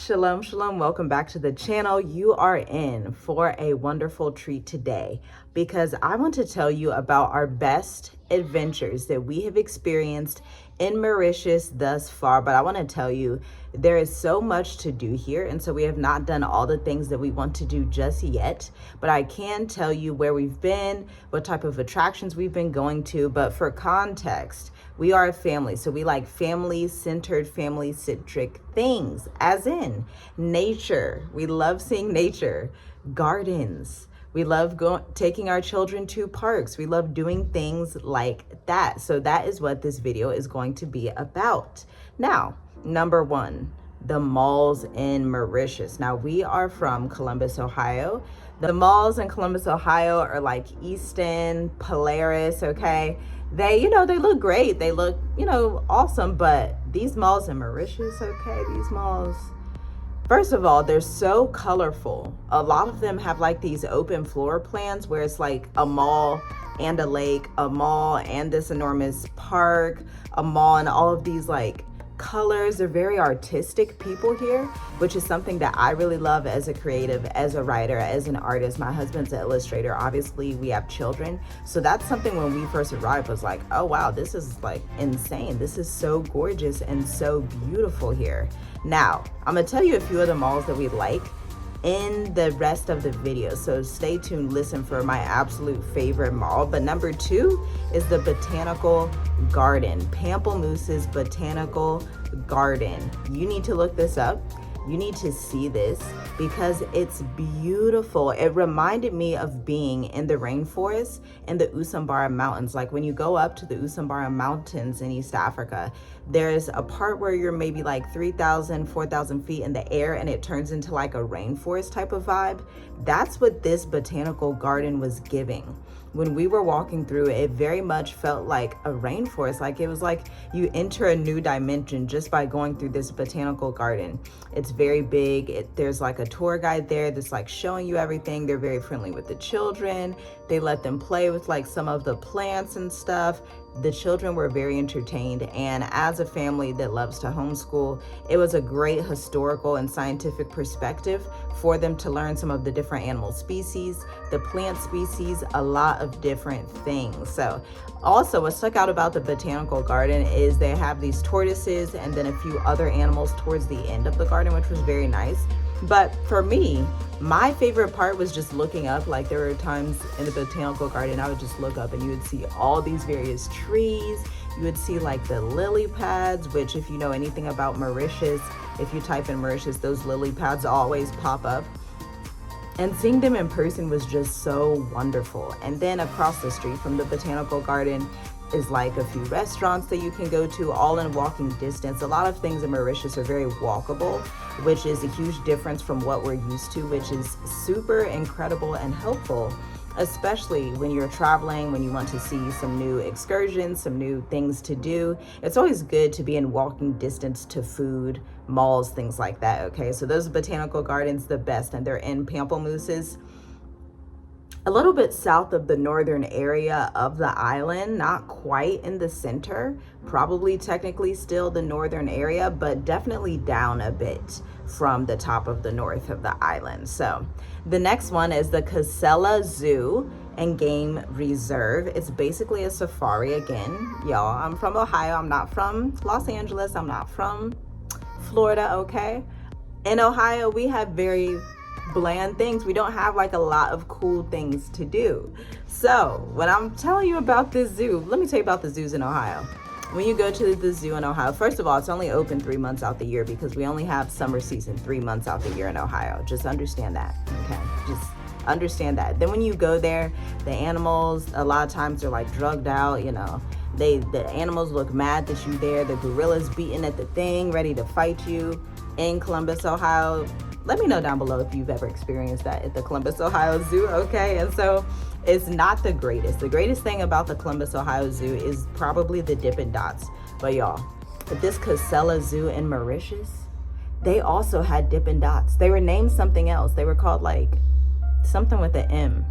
Shalom, shalom. Welcome back to the channel. You are in for a wonderful treat today because I want to tell you about our best adventures that we have experienced in Mauritius thus far. But I want to tell you, there is so much to do here. And so we have not done all the things that we want to do just yet. But I can tell you where we've been, what type of attractions we've been going to. But for context, we are a family, so we like family-centered, family-centric things, as in nature. We love seeing nature, gardens. We love taking our children to parks. We love doing things like that. So that is what this video is going to be about. Now, number one, the malls in Mauritius. Now, we are from Columbus, Ohio. The malls in Columbus, Ohio are like Easton, Polaris, okay? They look great. They look, awesome. But these malls in Mauritius, okay, these malls, first of all, they're so colorful. A lot of them have like these open floor plans where it's like a mall and a lake, a mall and this enormous park, a mall and all of these like colors. They're very artistic people here, which is something that I really love as a creative, as a writer, as an artist. My husband's an illustrator. Obviously, we have children. So that's something when we first arrived was like, oh wow, this is like insane. This is so gorgeous and so beautiful here. Now, I'm gonna tell you a few of the malls that we like in the rest of the video, so stay tuned, listen for my absolute favorite mall. But number two is the Botanical Garden, Pamplemousse's Botanical Garden. You need to look this up. You need to see this because it's beautiful. It reminded me of being in the rainforest in the Usambara Mountains. Like when you go up to the Usambara Mountains in East Africa, there's a part where you're maybe like 3,000, 4,000 feet in the air and it turns into like a rainforest type of vibe. That's what this botanical garden was giving. When we were walking through, it very much felt like a rainforest. Like it was like you enter a new dimension just by going through this botanical garden. It's very big. There's like a tour guide there that's like showing you everything. They're very friendly with the children. They let them play with like some of the plants and stuff. The children were very entertained, and as a family that loves to homeschool, it was a great historical and scientific perspective for them to learn some of the different animal species, the plant species, a lot of different things. So also what stuck out about the Botanical Garden is they have these tortoises and then a few other animals towards the end of the garden, which was very nice. But for me, my favorite part was just looking up. Like there were times in the Botanical Garden, I would just look up and you would see all these various trees. You would see like the lily pads, which if you know anything about Mauritius, if you type in Mauritius, those lily pads always pop up. And seeing them in person was just so wonderful. And then across the street from the Botanical Garden is like a few restaurants that you can go to, all in walking distance. A lot of things in Mauritius are very walkable, which is a huge difference from what we're used to, which is super incredible and helpful, especially when you're traveling, when you want to see some new excursions, some new things to do. It's always good to be in walking distance to food, malls, things like that, okay? So those botanical gardens, the best, and they're in Pamplemousses, a little bit south of the northern area of the island, not quite in the center, probably technically still the northern area, but definitely down a bit from the top of the north of the island. So the next one is the Cassella Zoo and Game Reserve. It's basically a safari again. Y'all, I'm from Ohio. I'm not from Los Angeles. I'm not from Florida, okay? In Ohio, we have very bland things. We don't have like a lot of cool things to do. So when I'm telling you about this zoo, let me tell you about the zoos in Ohio. When you go to the zoo in Ohio, first of all, it's only open 3 months out the year because we only have summer season 3 months out the year in Ohio. Just understand that, okay? Just understand that. Then when you go there, the animals, a lot of times they're like drugged out, the animals look mad that you're there. The gorilla's beating at the thing, ready to fight you in Columbus, Ohio. Let me know down below if you've ever experienced that at the Columbus, Ohio Zoo, okay? And so it's not the greatest. The greatest thing about the Columbus, Ohio Zoo is probably the Dippin' Dots. But y'all, at this Cassella Zoo in Mauritius, they also had Dippin' Dots. They were named something else. They were called like something with an M,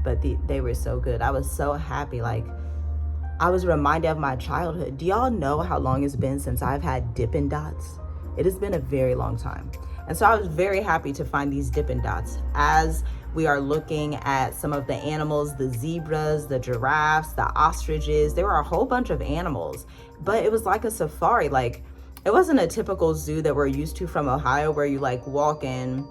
but they were so good. I was so happy. Like I was reminded of my childhood. Do y'all know how long it's been since I've had Dippin' Dots? It has been a very long time. And so I was very happy to find these Dippin' Dots. As we are looking at some of the animals, the zebras, the giraffes, the ostriches, there were a whole bunch of animals, but it was like a safari. Like, it wasn't a typical zoo that we're used to from Ohio, where you like walk in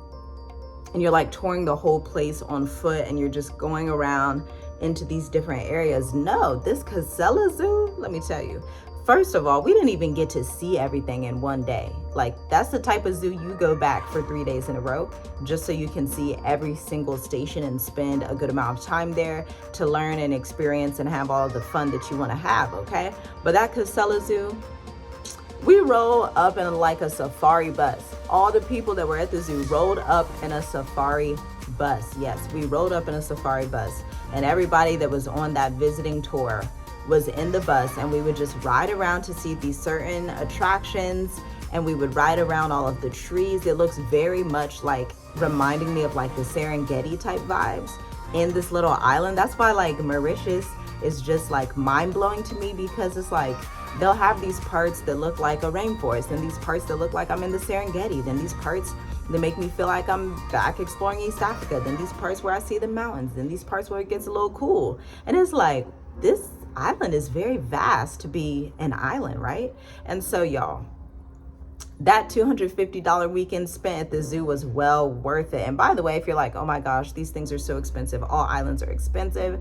and you're like touring the whole place on foot and you're just going around into these different areas. No, this Cassella Zoo, let me tell you, first of all, we didn't even get to see everything in one day. Like, that's the type of zoo you go back for 3 days in a row, just so you can see every single station and spend a good amount of time there to learn and experience and have all the fun that you want to have, okay? But that Cassella Zoo, we rolled up in like a safari bus. All the people that were at the zoo rolled up in a safari bus. Yes, we rolled up in a safari bus, and everybody that was on that visiting tour was in the bus, and we would just ride around to see these certain attractions, and we would ride around all of the trees. It looks very much like, reminding me of like the Serengeti type vibes in this little island. That's why like Mauritius is just like mind-blowing to me, because it's like they'll have these parts that look like a rainforest, and these parts that look like I'm in the Serengeti, then these parts that make me feel like I'm back exploring East Africa, then these parts where I see the mountains, then these parts where it gets a little cool. And it's like, this island is very vast to be an island, right? And so y'all, that $250 weekend spent at the zoo was well worth it. And by the way, if you're like, oh my gosh, these things are so expensive, all islands are expensive,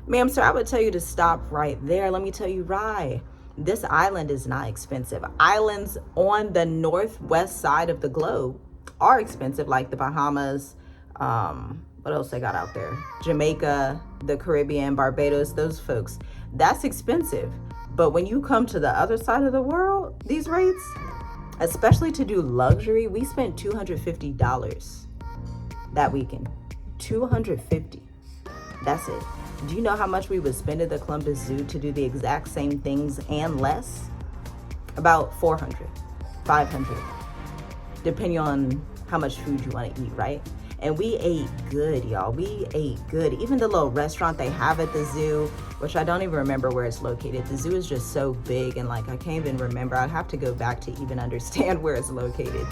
ma'am, sir, I would tell you to stop right there. Let me tell you why. This island is not expensive. Islands on the northwest side of the globe are expensive, like the Bahamas, what else they got out there? Jamaica, the Caribbean, Barbados, those folks. That's expensive. But when you come to the other side of the world, these rates, especially to do luxury, we spent $250 that weekend. $250. That's it. Do you know how much we would spend at the Columbus Zoo to do the exact same things and less? About $400, $500, depending on how much food you want to eat, right? And we ate good, y'all. We ate good. Even the little restaurant they have at the zoo, which I don't even remember where it's located. The zoo is just so big, and like I can't even remember. I'd have to go back to even understand where it's located.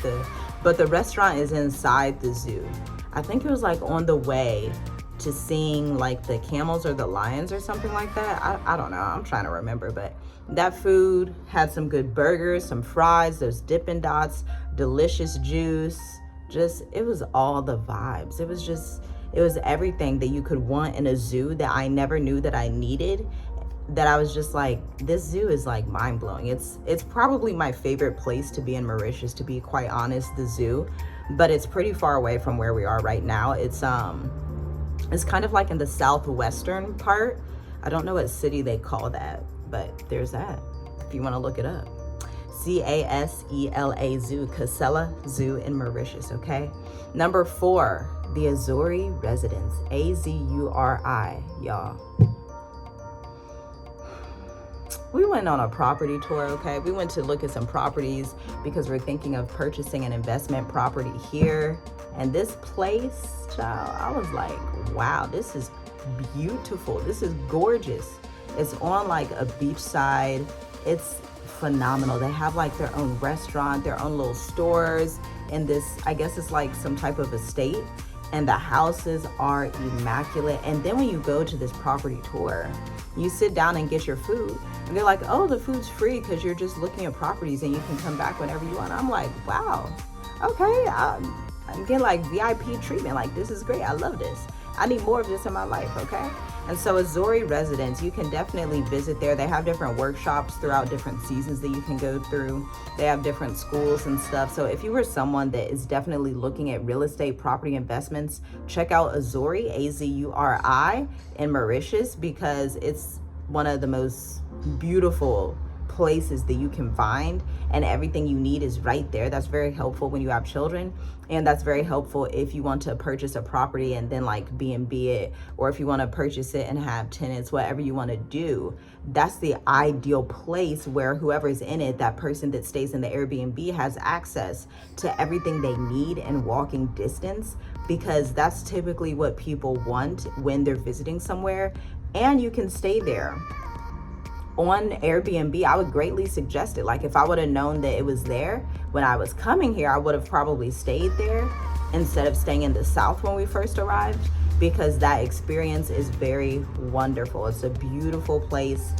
But the restaurant is inside the zoo. I think it was like on the way to seeing like the camels or the lions or something like that. I don't know. I'm trying to remember, but that food had some good burgers, some fries, those Dippin' Dots, delicious juice. Just, it was all the vibes. It was everything that you could want in a zoo that I never knew that I needed. That I was just like, this zoo is like mind blowing. It's probably my favorite place to be in Mauritius, to be quite honest, the zoo, but it's pretty far away from where we are right now. It's kind of like in the southwestern part. I don't know what city they call that, but there's that if you want to look it up. Cassella Zoo, Cassella Zoo in Mauritius, okay? Number 4, the Azori Residence, Azuri, y'all. We went on a property tour, okay? We went to look at some properties because we're thinking of purchasing an investment property here. And this place, child, I was like, wow, this is beautiful. This is gorgeous. It's on like a beachside. It's phenomenal. They have like their own restaurant, their own little stores in this, I guess it's like some type of estate. And the houses are immaculate. And then when you go to this property tour, you sit down and get your food. And they're like, oh, the food's free because you're just looking at properties and you can come back whenever you want. I'm like, wow, okay. I'm getting like VIP treatment. Like, this is great. I love this. I need more of this in my life, okay? And so Azori Residence, you can definitely visit there. They have different workshops throughout different seasons that you can go through. They have different schools and stuff. So if you were someone that is definitely looking at real estate property investments, check out Azori, Azuri, in Mauritius, because it's one of the most beautiful places that you can find, and everything you need is right there. That's very helpful when you have children, and that's very helpful if you want to purchase a property and then like B&B it, or if you want to purchase it and have tenants, whatever you want to do. That's the ideal place where whoever's in it, that person that stays in the Airbnb, has access to everything they need in walking distance, because that's typically what people want when they're visiting somewhere. And you can stay there on Airbnb, I would greatly suggest it. Like if I would have known that it was there when I was coming here, I would have probably stayed there instead of staying in the South when we first arrived, because that experience is very wonderful. It's a beautiful place,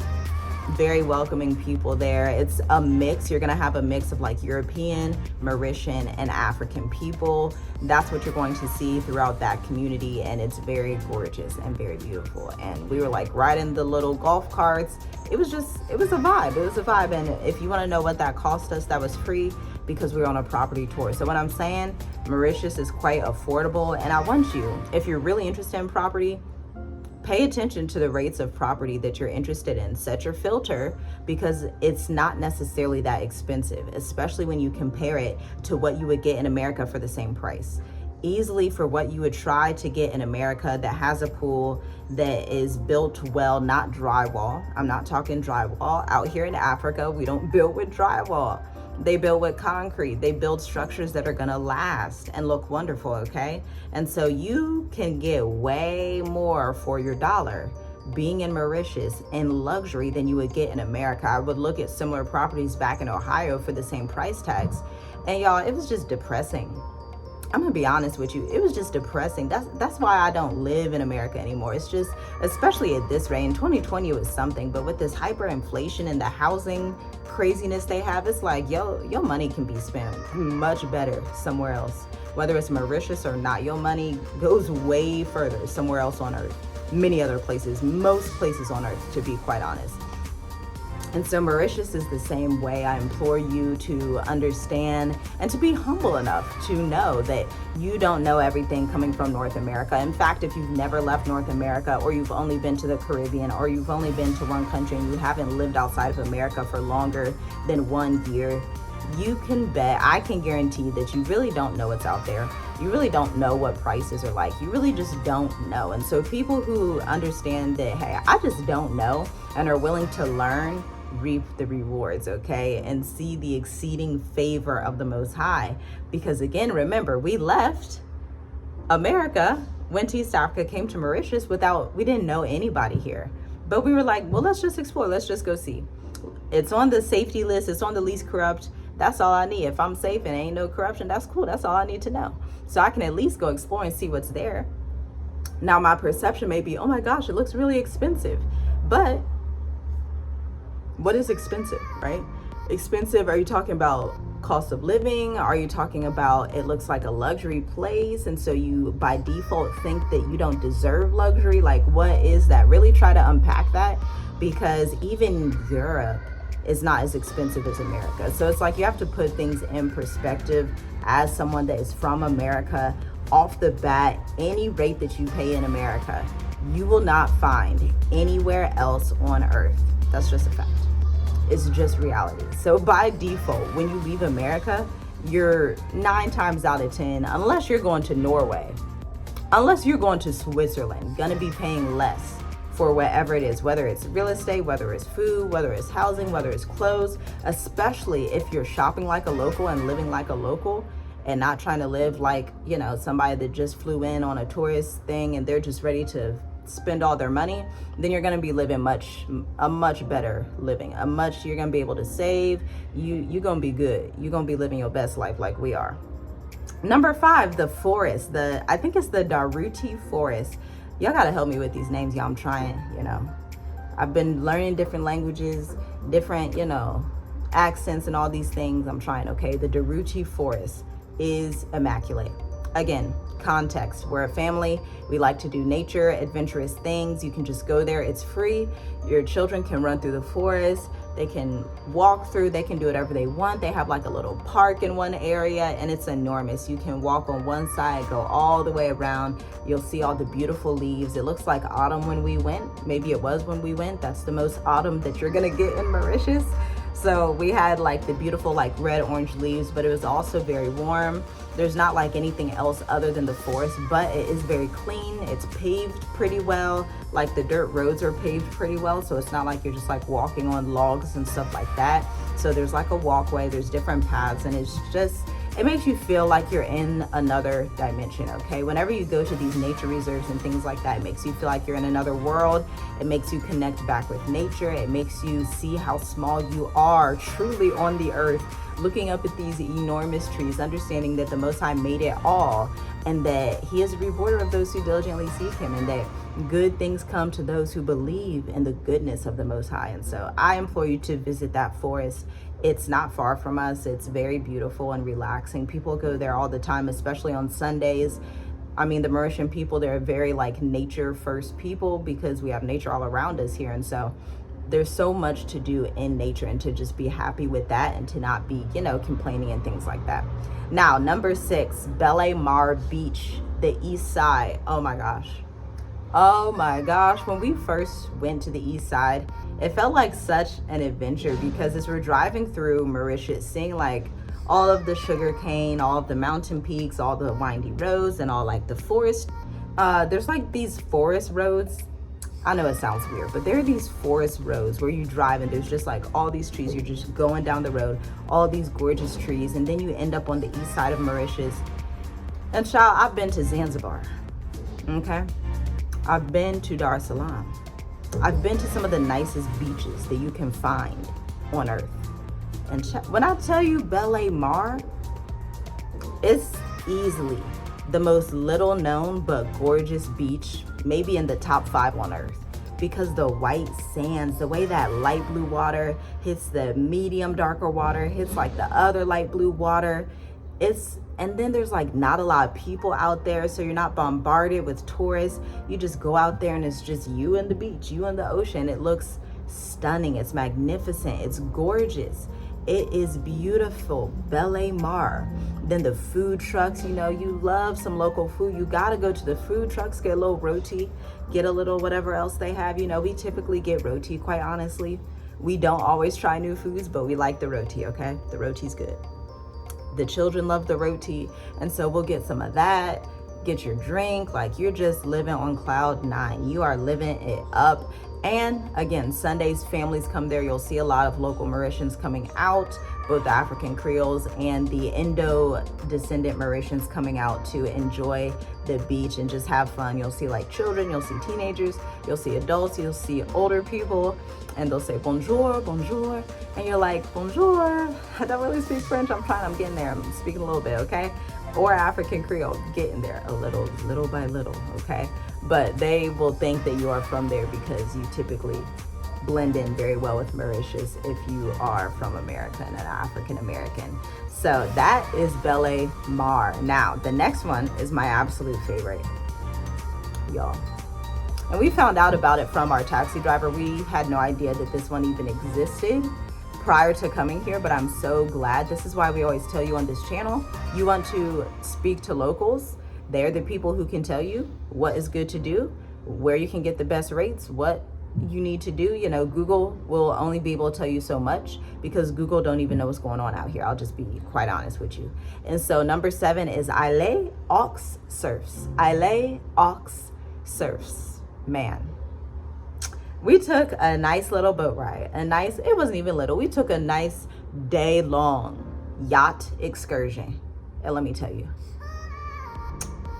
very welcoming people there. It's a mix. You're gonna have a mix of like European, Mauritian, and African people. That's what you're going to see throughout that community, and it's very gorgeous and very beautiful. And we were like riding the little golf carts. It was a vibe. It was a vibe. And if you want to know what that cost us, that was free because we were on a property tour. So what I'm saying, Mauritius is quite affordable, and I want you, if you're really interested in property, pay attention to the rates of property that you're interested in. Set your filter, because it's not necessarily that expensive, especially when you compare it to what you would get in America for the same price. Easily for what you would try to get in America that has a pool that is built well, not drywall. I'm not talking drywall. Out here in Africa, we don't build with drywall. They build with concrete. They build structures that are gonna last and look wonderful, okay? And so you can get way more for your dollar being in Mauritius in luxury than you would get in America. I would look at similar properties back in Ohio for the same price tags. And y'all, it was just depressing. I'm gonna be honest with you, it was just depressing. That's why I don't live in America anymore. It's just, especially at this rate, in 2020 it was something, but with this hyperinflation and the housing craziness they have, it's like, your money can be spent much better somewhere else. Whether it's Mauritius or not, your money goes way further somewhere else on earth. Many other places, most places on earth, to be quite honest. And so Mauritius is the same way. I implore you to understand and to be humble enough to know that you don't know everything coming from North America. In fact, if you've never left North America, or you've only been to the Caribbean, or you've only been to one country and you haven't lived outside of America for longer than 1 year, you can bet, I can guarantee that you really don't know what's out there. You really don't know what prices are like. You really just don't know. And so people who understand that, hey, I just don't know, and are willing to learn, reap the rewards, okay, and see the exceeding favor of the Most High. Because again, remember, we left America, went to East Africa, came to Mauritius we didn't know anybody here. But we were like, well, let's just explore, let's just go see. It's on the safety list, it's on the least corrupt. That's all I need. If I'm safe and ain't no corruption, that's cool. That's all I need to know. So I can at least go explore and see what's there. Now, my perception may be, oh my gosh, it looks really expensive. But what is expensive, right? Expensive, are you talking about cost of living? Are you talking about it looks like a luxury place, and so you by default think that you don't deserve luxury? Like, what is that? Really try to unpack that, because even Europe is not as expensive as America. So it's like you have to put things in perspective as someone that is from America. Off the bat, any rate that you pay in America, you will not find anywhere else on earth. That's just a fact. It's just reality. So by default, when you leave America, you're 9 times out of 10, unless you're going to Norway, unless you're going to Switzerland, gonna be paying less for whatever it is, whether it's real estate, whether it's food, whether it's housing, whether it's clothes, especially if you're shopping like a local and living like a local, and not trying to live like, you know, somebody that just flew in on a tourist thing and they're just ready to spend all their money. Then you're going to be living a much better living, you're going to be able to save. You're going to be good. You're going to be living your best life like we are. Number 5, the forest. I think it's the Dari Forest. Y'all got to help me with these names, y'all. I'm trying, you know. I've been learning different languages, different, you know, accents and all these things. I'm trying, okay? The Dari Forest is immaculate. Again, context. We're a family. We like to do nature, adventurous things. You can just go there. It's free. Your children can run through the forest. They can walk through. They can do whatever they want. They have like a little park in one area, and it's enormous. You can walk on one side, go all the way around. You'll see all the beautiful leaves. It looks like autumn when we went. Maybe it was when we went. That's the most autumn that you're gonna get in Mauritius. So we had like the beautiful like red orange leaves, but it was also very warm. There's not like anything else other than the forest, but it is very clean. It's paved pretty well. Like the dirt roads are paved pretty well. So it's not like you're just like walking on logs and stuff like that. So there's like a walkway, there's different paths, and it makes you feel like you're in another dimension, okay? Whenever you go to these nature reserves and things like that, it makes you feel like you're in another world. It makes you connect back with nature. It makes you see how small you are truly on the earth, looking up at these enormous trees, understanding that the Most High made it all, and that he is a rewarder of those who diligently seek him, and that good things come to those who believe in the goodness of the Most High. And so I implore you to visit that forest. It's not far from us. It's very beautiful and relaxing. People go there all the time, especially on Sundays. I mean, the Mauritian people, they're very like nature first people because we have nature all around us here. And so there's so much to do in nature, and to just be happy with that and to not be, complaining and things like that. Now, number 6, Belle Mar Beach, the east side. Oh my gosh. When we first went to the east side, it felt like such an adventure, because as we're driving through Mauritius, seeing like all of the sugar cane, all of the mountain peaks, all the windy roads, and all like the forest. There's like these forest roads. I know it sounds weird, but there are these forest roads where you drive and there's just like all these trees. You're just going down the road, all these gorgeous trees, and then you end up on the east side of Mauritius. And child, I've been to Zanzibar, okay? I've been to Dar es Salaam. I've been to some of the nicest beaches that you can find on earth. And when I tell you Belle Mar, it's easily the most little known but gorgeous beach, maybe in the top 5 on earth, because the white sands, the way that light blue water hits the medium darker water, hits like the other light blue water. And then there's like not a lot of people out there, so you're not bombarded with tourists. You just go out there and it's just you and the beach, you and the ocean. It looks stunning. It's magnificent. It's gorgeous. It is beautiful. Belle Mar. Then the food trucks, you love some local food. You got to go to the food trucks, get a little roti, get a little whatever else they have. We typically get roti, quite honestly. We don't always try new foods, but we like the roti, okay? The roti's good. The children love the roti, and so we'll get some of that. Get your drink, like you're just living on cloud 9. You are living it up. And again, Sundays, families come there. You'll see a lot of local Mauritians coming out, both the African Creoles and the Indo-descendant Mauritians coming out to enjoy the beach and just have fun. You'll see like children, you'll see teenagers, you'll see adults, you'll see older people, and they'll say bonjour, bonjour. And you're like, bonjour. I don't really speak French. I'm getting there. I'm speaking a little bit, okay? Or African Creole, getting there a little by little, okay? But they will think that you are from there because you typically blend in very well with Mauritius if you are from America and an African American. So that is Belle Mar. Now, the next one is my absolute favorite, y'all. And we found out about it from our taxi driver. We had no idea that this one even existed prior to coming here, but I'm so glad. This is why we always tell you on this channel, you want to speak to locals. They're the people who can tell you what is good to do, where you can get the best rates, what you need to do. Google will only be able to tell you so much because Google don't even know what's going on out here. I'll just be quite honest with you. And so number 7 is Yacht Surfs. Yacht Surfs. Man, we took a nice little boat ride. It wasn't even little. We took a nice day-long yacht excursion. And let me tell you,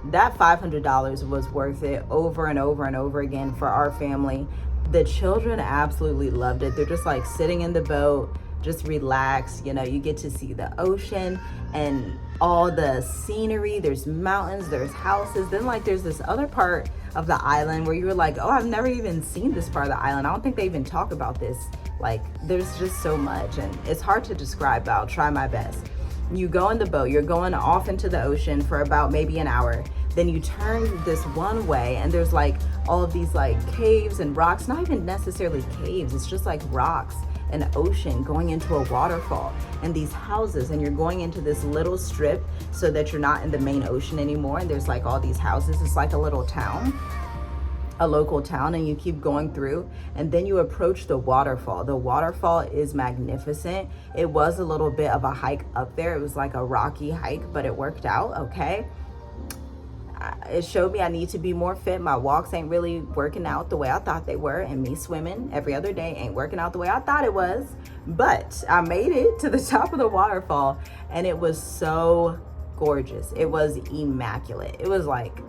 that $500 was worth it over and over and over again for our family. The children absolutely loved it. They're just like sitting in the boat, just relaxed. You get to see the ocean and all the scenery. There's mountains, there's houses. Then like there's this other part of the island where you were like, oh, I've never even seen this part of the island. I don't think they even talk about this. Like there's just so much, and it's hard to describe, but I'll try my best. You go in the boat, you're going off into the ocean for about maybe an hour. Then you turn this one way and there's like all of these like caves and rocks, not even necessarily caves. It's just like rocks and ocean going into a waterfall and these houses, and you're going into this little strip so that you're not in the main ocean anymore. And there's like all these houses. It's like a little town, a local town, and you keep going through, and then you approach the waterfall. The waterfall is magnificent. It was a little bit of a hike up there. It was like a rocky hike, but it worked out, okay? It showed me I need to be more fit. My walks ain't really working out the way I thought they were, and me swimming every other day ain't working out the way I thought it was. But I made it to the top of the waterfall, and it was so gorgeous. It was immaculate. It was like,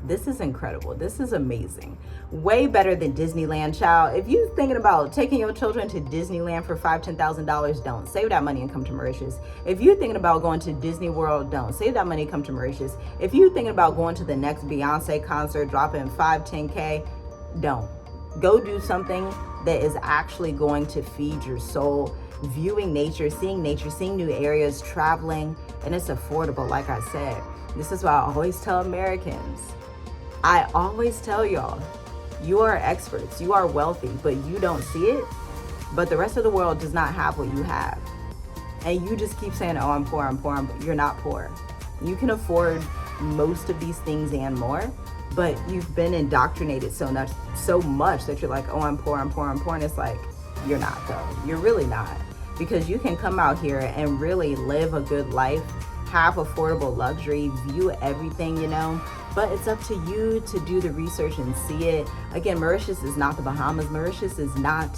this is incredible. This is amazing. Way better than Disneyland, child. If you're thinking about taking your children to Disneyland for $5,000, $10,000, don't. Save that money and come to Mauritius. If you're thinking about going to Disney World, don't. Save that money and come to Mauritius. If you're thinking about going to the next Beyonce concert, dropping 5, 10K, don't. Go do something that is actually going to feed your soul. Viewing nature, seeing new areas, traveling, and it's affordable, like I said. This is why I always tell Americans, I always tell y'all, you are experts, you are wealthy, but you don't see it. But the rest of the world does not have what you have. And you just keep saying, oh, I'm poor, but you're not poor. You can afford most of these things and more, but you've been indoctrinated so much that you're like, oh, I'm poor. And it's like, you're not though. You're really not. Because you can come out here and really live a good life, have affordable luxury, view everything, but it's up to you to do the research and see it. Again, Mauritius is not the Bahamas. Mauritius is not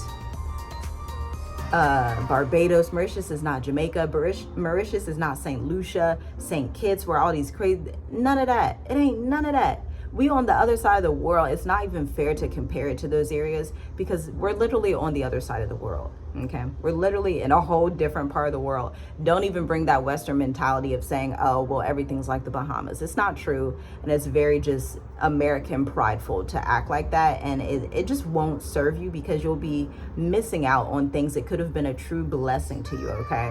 Barbados. Mauritius is not Jamaica. Mauritius is not St. Lucia, St. Kitts, where all these crazy, none of that. It ain't none of that. We on the other side of the world. It's not even fair to compare it to those areas because we're literally on the other side of the world, okay? We're literally in a whole different part of the world. Don't even bring that Western mentality of saying, oh, well, everything's like the Bahamas. It's not true, and it's very just American prideful to act like that, and it just won't serve you because you'll be missing out on things that could have been a true blessing to you, okay?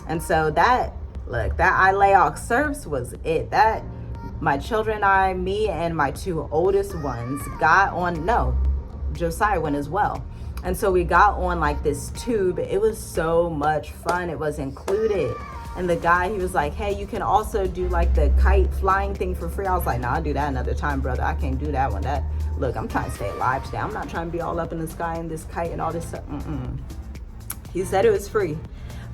And so that Yacht Excursion was it. That my children and me and my 2 oldest ones got on, Josiah went as well. And so we got on like this tube. It was so much fun. It was included. And the guy, he was like, hey, you can also do like the kite flying thing for free. I was like, no, I'll do that another time, brother. I can't do that one. Look, I'm trying to stay alive today. I'm not trying to be all up in the sky in this kite and all this stuff. He said it was free.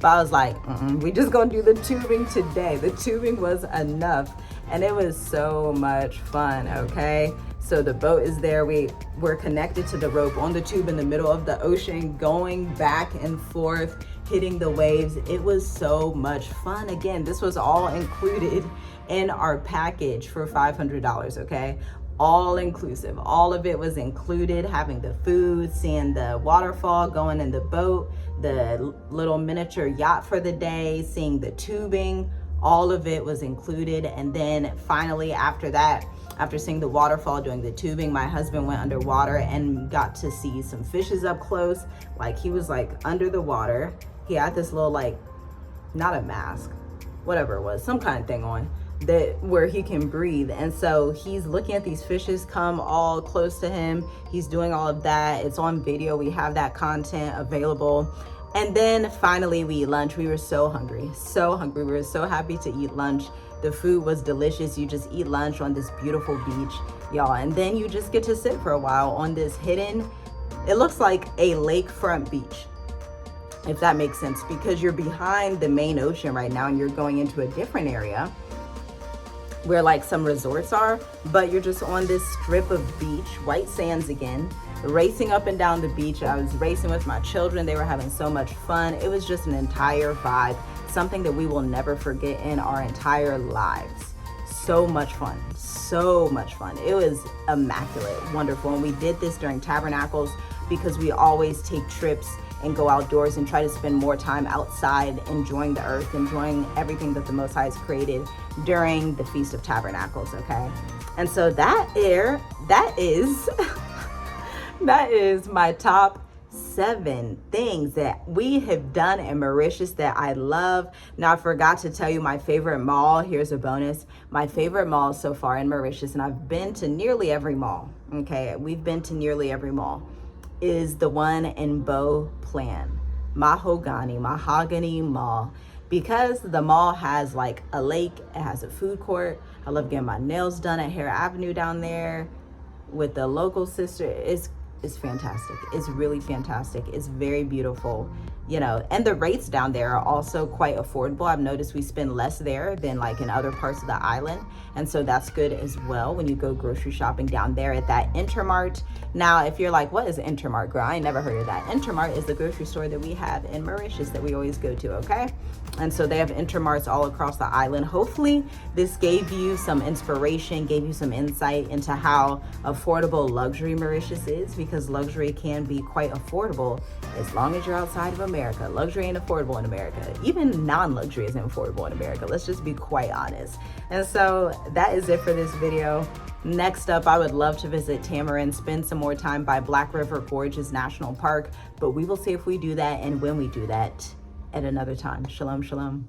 But I was like, we just gonna do the tubing today. The tubing was enough. And it was so much fun, okay? So the boat is there. We're connected to the rope on the tube in the middle of the ocean, going back and forth, hitting the waves. It was so much fun. Again, this was all included in our package for $500, okay? All inclusive. All of it was included, having the food, seeing the waterfall, going in the boat, the little miniature yacht for the day, seeing the tubing. All of it was included. And then finally after that, after seeing the waterfall, doing the tubing, my husband went underwater and got to see some fishes up close. Like he was like under the water. He had this little like, not a mask, whatever it was, some kind of thing on that where he can breathe. And so he's looking at these fishes come all close to him. He's doing all of that. It's on video. We have that content available. And then finally we eat lunch. We were so hungry. We were so happy to eat lunch. The food was delicious. You just eat lunch on this beautiful beach, y'all. And then you just get to sit for a while on this hidden, it looks like a lakefront beach, if that makes sense, because you're behind the main ocean right now and you're going into a different area where like some resorts are, but you're just on this strip of beach, white sands again, racing up and down the beach. I was racing with my children. They were having so much fun. It was just an entire vibe, something that we will never forget in our entire lives. So much fun, so much fun. It was immaculate, wonderful. And we did this during Tabernacles because we always take trips and go outdoors and try to spend more time outside, enjoying the earth, enjoying everything that the Most High has created during the Feast of Tabernacles, okay? And so that is that is my top 7 things that we have done in Mauritius that I love. Now, I forgot to tell you my favorite mall. Here's a bonus. My favorite mall so far in Mauritius, and I've been to nearly every mall, okay? We've been to nearly every mall, is the one in Beau Plan, Mahogany Mall. Because the mall has like a lake, it has a food court. I love getting my nails done at Hare Avenue down there with the local sister. It's fantastic. It's really fantastic. It's very beautiful. you know, and the rates down there are also quite affordable. I've noticed we spend less there than like in other parts of the island. And so that's good as well when you go grocery shopping down there at that Intermart. Now, if you're like, what is Intermart, girl? I ain't never heard of that. Intermart is the grocery store that we have in Mauritius that we always go to, okay? And so they have Intermarts all across the island. Hopefully this gave you some inspiration, gave you some insight into how affordable luxury Mauritius is, because luxury can be quite affordable as long as you're outside of America. Luxury ain't affordable in America. Even non-luxury isn't affordable in America. Let's just be quite honest. And so that is it for this video. Next up, I would love to visit Tamarin, spend some more time by Black River Gorges National Park, but we will see if we do that and when we do that at another time. Shalom, shalom.